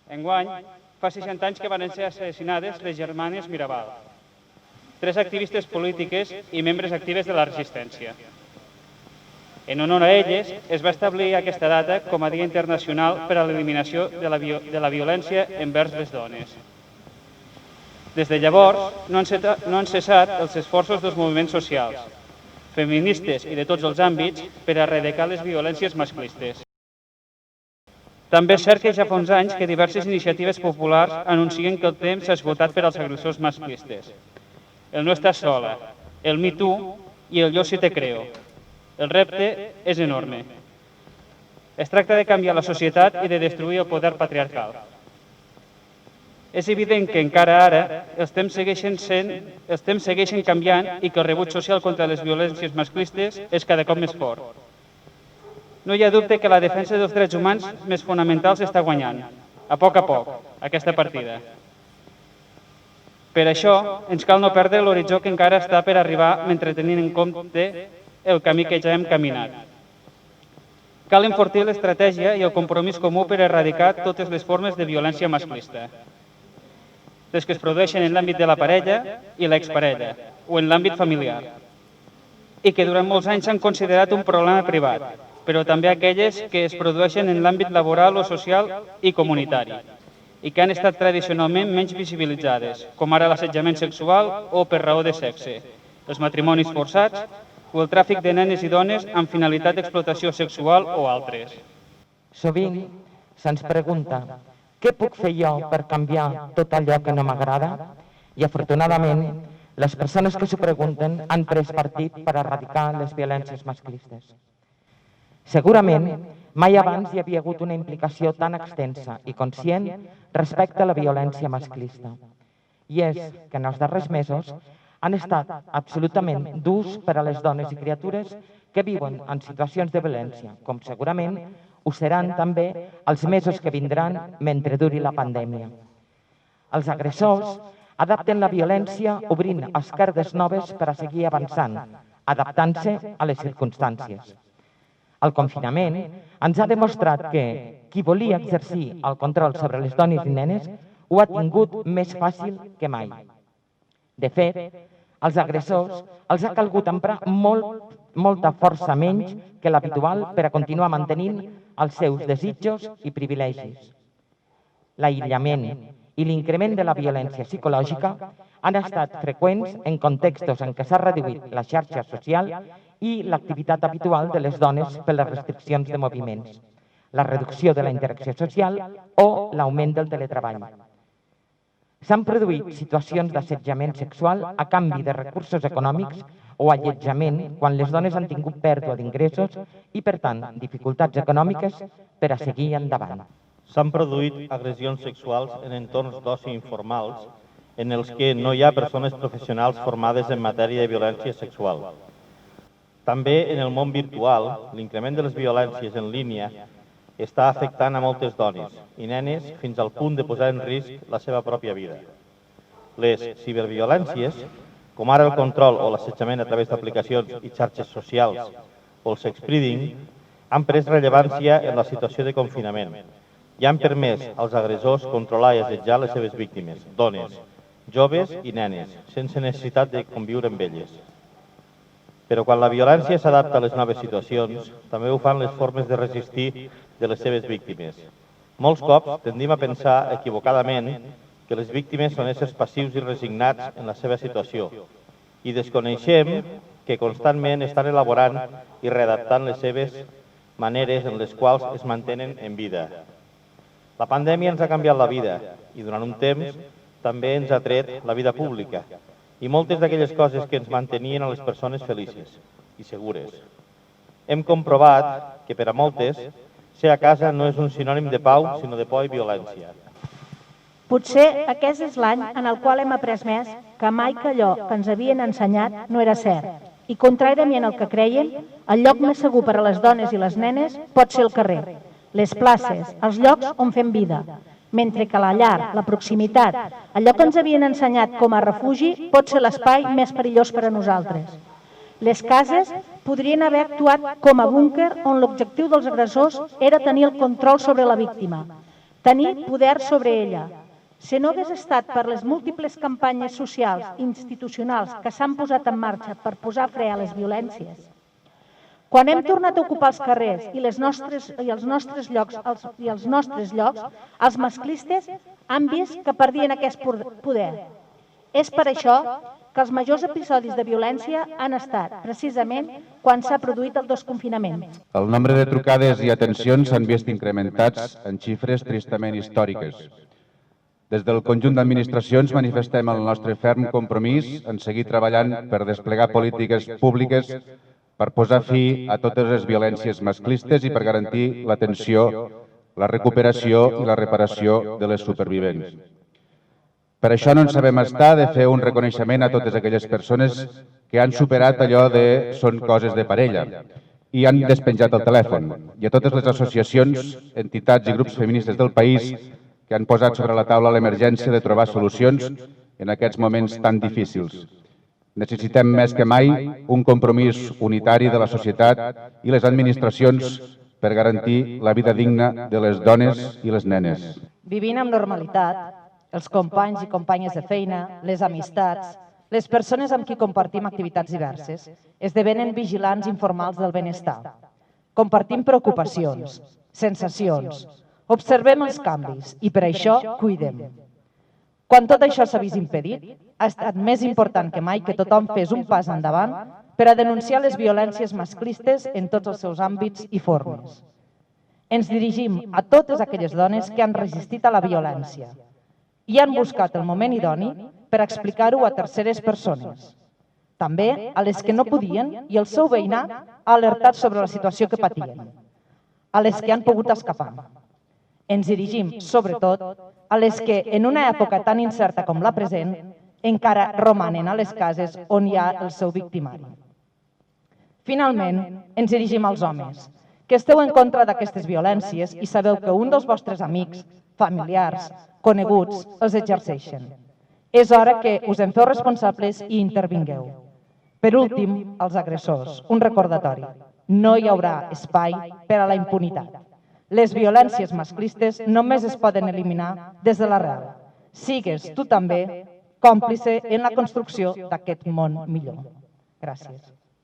Enguany, fa 60 anys que van ser assassinades les germanes Mirabal, 3 activistes polítiques i membres actives de la resistència. En honor a elles, es va establir aquesta data com a Dia Internacional per a l'eliminació de la violència envers les dones. Des de llavors, no han cessat els esforços dels moviments socials, feministes i de tots els àmbits per a erradicar les violències masclistes. També és cert que ja fa uns anys que diverses iniciatives populars anuncien que el temps s'ha esgotat per als agressors masclistes. El No estàs sola, el Me Too i el Yo sí te creo. El repte és enorme. Es tracta de canviar la societat i de destruir el poder patriarcal. És evident que encara ara els temps segueixen canviant i que el rebuig social contra les violències masclistes és cada cop més fort. No hi ha dubte que la defensa dels drets humans més fonamentals està guanyant, a poc, aquesta partida. Per això, ens cal no perdre l'horitzó que encara està per arribar mentre tenint en compte el camí que ja hem caminat. Cal enfortir l'estratègia i el compromís comú per erradicar totes les formes de violència masclista. Les que es produeixen en l'àmbit de la parella i l'exparella, o en l'àmbit familiar, i que durant molts anys s'han considerat un problema privat, però també aquelles que es produeixen en l'àmbit laboral o social i comunitari, i que han estat tradicionalment menys visibilitzades, com ara l'assetjament sexual o per raó de sexe, els matrimonis forçats o el tràfic de nenes i dones amb finalitat d'explotació sexual o altres. Sovint se'ns pregunta què puc fer jo per canviar tot allò que no m'agrada? I afortunadament, les persones que s'ho pregunten han pres partit per erradicar les violències masclistes. Segurament, mai abans hi havia hagut una implicació tan extensa i conscient respecte a la violència masclista. I és que en els darrers mesos han estat absolutament durs per a les dones i criatures que viuen en situacions de violència, com segurament ho seran també els mesos que vindran mentre duri la pandèmia. Els agressors adapten la violència obrint esquerdes noves per a seguir avançant, adaptant-se a les circumstàncies. El confinament ens ha demostrat que qui volia exercir el control sobre les dones i nenes ho ha tingut més fàcil que mai. De fet, als agressors els ha calgut emprar molta força menys que l'habitual per a continuar mantenint els seus desitjos i privilegis. L'aïllament i l'increment de la violència psicològica han estat freqüents en contextos en què s'ha reduït la xarxa social i l'activitat habitual de les dones per les restriccions de moviments, la reducció de la interacció social o l'augment del teletreball. S'han produït situacions d'assetjament sexual a canvi de recursos econòmics o allotjament quan les dones han tingut pèrdua d'ingressos i, per tant, dificultats econòmiques per a seguir endavant. S'han produït agressions sexuals en entorns d'oci informals en els que no hi ha persones professionals formades en matèria de violència sexual. També en el món virtual, l'increment de les violències en línia està afectant a moltes dones i nenes fins al punt de posar en risc la seva pròpia vida. Les ciberviolències, com ara el control o l'assetjament a través d'aplicacions i xarxes socials o el sexpriding, han pres rellevància en la situació de confinament i han permès als agressors controlar i assetjar les seves víctimes, dones, joves i nenes, sense necessitat de conviure amb elles. Però quan la violència s'adapta a les noves situacions, també ho fan les formes de resistir de les seves víctimes. Molts cops tendim a pensar equivocadament que les víctimes són éssers passius i resignats en la seva situació i desconeixem que constantment estan elaborant i readaptant les seves maneres en les quals es mantenen en vida. La pandèmia ens ha canviat la vida i durant un temps també ens ha tret la vida pública i moltes d'aquelles coses que ens mantenien a les persones felices i segures. Hem comprovat que per a moltes ser a casa no és un sinònim de pau, sinó de por i violència. Potser aquest és l'any en el qual hem après més que mai que allò que ens havien ensenyat no era cert. I contràriament al que creiem, el lloc més segur per a les dones i les nenes pot ser el carrer, les places, els llocs on fem vida, mentre que la llar, la proximitat, allò que ens havien ensenyat com a refugi pot ser l'espai més perillós per a nosaltres. Les cases podrien haver actuat com a búnquer on l'objectiu dels agressors era tenir el control sobre la víctima, tenir poder sobre ella. Si no hagués estat per les múltiples campanyes socials i institucionals que s'han posat en marxa per posar fre a les violències, quan hem tornat a ocupar els carrers i els nostres llocs, els masclistes han vist que perdien aquest poder. És per això que els majors episodis de violència han estat, precisament, quan s'ha produït el desconfinament. El nombre de trucades i atencions s'han vist incrementats en xifres tristament històriques. Des del conjunt d'administracions manifestem el nostre ferm compromís en seguir treballant per desplegar polítiques públiques per posar fi a totes les violències masclistes i per garantir l'atenció, la recuperació i la reparació de les supervivents. Per això no en sabem estar de fer un reconeixement a totes aquelles persones que han superat allò de són coses de parella i han despenjat el telèfon, i a totes les associacions, entitats i grups feministes del país que han posat sobre la taula l'emergència de trobar solucions en aquests moments tan difícils. Necessitem més que mai un compromís unitari de la societat i les administracions per garantir la vida digna de les dones i les nenes. Vivint amb normalitat, els companys i companyes de feina, les amistats, les persones amb qui compartim activitats diverses, esdevenen vigilants informals del benestar. Compartim preocupacions, sensacions, observem els canvis i per això cuidem. Quan tot això s'ha vist impedit, ha estat més important que mai que tothom fes un pas endavant per a denunciar les violències masclistes en tots els seus àmbits i formes. Ens dirigim a totes aquelles dones que han resistit a la violència i han buscat el moment idoni per explicar-ho a terceres persones. També a les que no podien i el seu veïnat ha alertat sobre la situació que patien, a les que han pogut escapar. Ens dirigim, sobretot, a les que, en una època tan incerta com la present, encara romanen a les cases on hi ha el seu victimari. Finalment, ens dirigim als homes, que esteu en contra d'aquestes violències i sabeu que un dels vostres amics, familiars, coneguts, els exerceixen. És hora que us en feu responsables i intervingueu. Per últim, als agressors, un recordatori. No hi haurà espai per a la impunitat. Les violències masclistes només es poden eliminar des de l'arrel. Sigues tu també còmplice en la construcció d'aquest món millor. Gràcies.